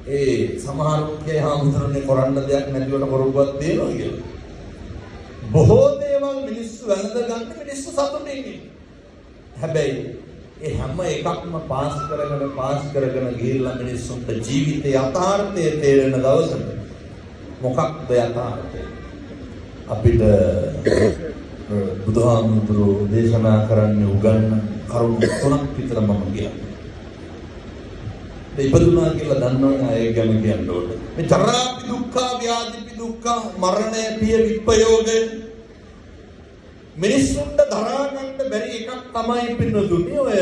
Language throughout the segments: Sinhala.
ඒ සමහරුන්ගේ හාමුදුරනේ කරන්න දෙයක් නැතිවට කරපුවක් තියෙනවා කියලා. බොහෝ දේවල් මිනිස්සු වැළඳ ගන්න මිනිස්සු සතුටින් ඉන්නේ. හැබැයි ඒ හැම එකක්ම පාස් කරගෙන ගිහිල්ලා මිනිස්සුන්ට ජීවිතේ යථාර්ථය තේරෙන දවසට මොකක්ද යථාර්ථය? අපිට බුදුහාමුදුරුවෝ දේශනා කරන්නේ උගන්වන කරුණු 3ක් විතර මම කියනවා. ඉපදුනා කියලා දන්නවනේ අය ගැන කියන්න ඕනේ. මේ ජරාපි දුක්ඛ, ව්‍යාධිපි දුක්ඛ, මරණය පිය විප්පයෝගය මිනිස්සුන්ට දරා ගන්න බැරි එකක් තමයි පින්නතුනි ඔය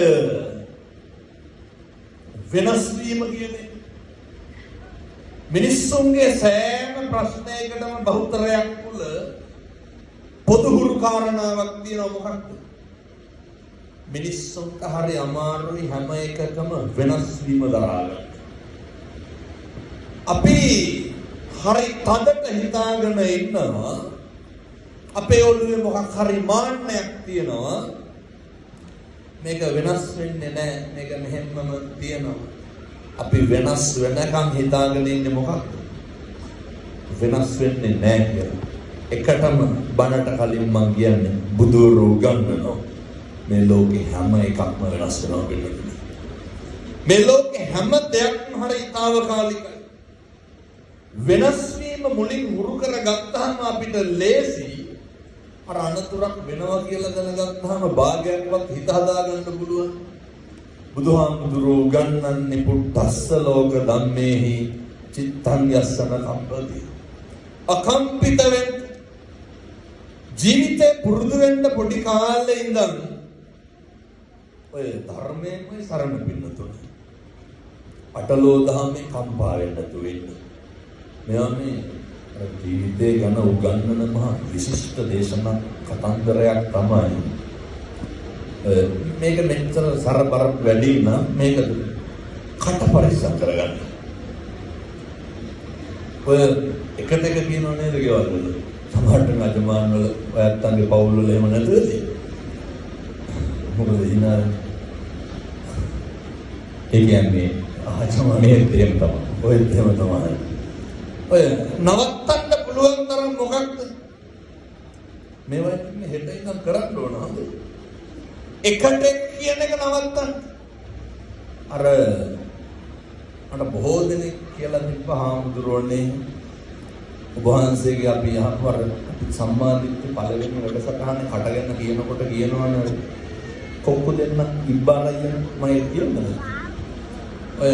වෙනස් වීම කියන්නේ. මිනිස්සුන්ගේ සෑම ප්‍රශ්නයකටම බහුතරයක් තුළ පොදු හුරු කාරණාවක් තියෙනවා. මොකක්ද? මිනිස්සුන්ට හරි අමාරුයි හැම එකකම වෙනස් වීම දරා ගන්න. අපි හරි තදට හිතාගෙන ඉන්නවා අපේ ඔළුවේ මොකක් හරි මාන්නයක් තියෙනවා මේක වෙනස් වෙන්නේ නැහැ, මේක මෙහෙම්මම තියෙනවා. අපි වෙනස් වෙනකම් හිතාගෙන ඉන්නේ මොකක්ද? වෙනස් වෙන්නේ නැහැ කියලා. එකටම බණට කලින් මම කියන්නේ බුදුරු උගන්වනවා මේ ලෝකේ හැම එකක්ම වෙනස් වෙනවා කියලා. මේ ලෝකේ හැම දෙයක්ම හරි తాවකාලිකයි. වෙනස් වීම මුලින් හුරු කරගත්තාම අපිට ලේසි අර අනතුරක් වෙනවා කියලා දැනගත්තාම භාගයක්වත් හිත හදාගන්න පුළුවන්. බුදුහාමුදුරුවෝ උගන්වන්නේ පුත්තස්ස ලෝක ධම්මේහි චිත්තං යස්සන කම්පති. අකම්පිත වෙන්න ජීවිතේ පුරුදු වෙන්න පොඩි කාලේ ඉඳන් ඔය ධර්මයේමයි සරණ පින්නතුන. අටලෝ දහමේ කම්පා වෙන්න තු වෙන්න. මෙයා මේ ජීවිතේ ගැන උගන්වන මහා විශිෂ්ට දේශනා කතන්දරයක් තමයි. මේක මෙච්චර සරබර වැඩි නම් මේක කට පරිස්සම් කරගන්න. ඔය එකට එක කියනව නේද ගෙවල් වල? සමහරට අජමාන වල ඔයත්තන්ගේ පවුල් වල එහෙම නැතුවද? මොකද ඉනා ඒ කියන්නේ අජමානේ දෙයක් තමයි. ඔය දෙම තමයි. ඔය නවත්තන්න පුළුවන් තරම් මොකක්ද? මේවා ඉන්නේ හෙට ඉඳන් කරන්න ඕන හඳ. එකට කියන එක නවත්තන්න. අර මට බොහෝ දෙනෙක් කියලා තිබ්බ හාමුදුරුවනේ ඔබ වහන්සේගේ අපි යහපර සම්මාදිට්ඨි පළවෙනි වැඩසටහනේ කටගෙන කියනකොට කියනවනේ කොක්කු දෙන්න ඉබ්බාලා කියන මම කියන්නේ. ඔය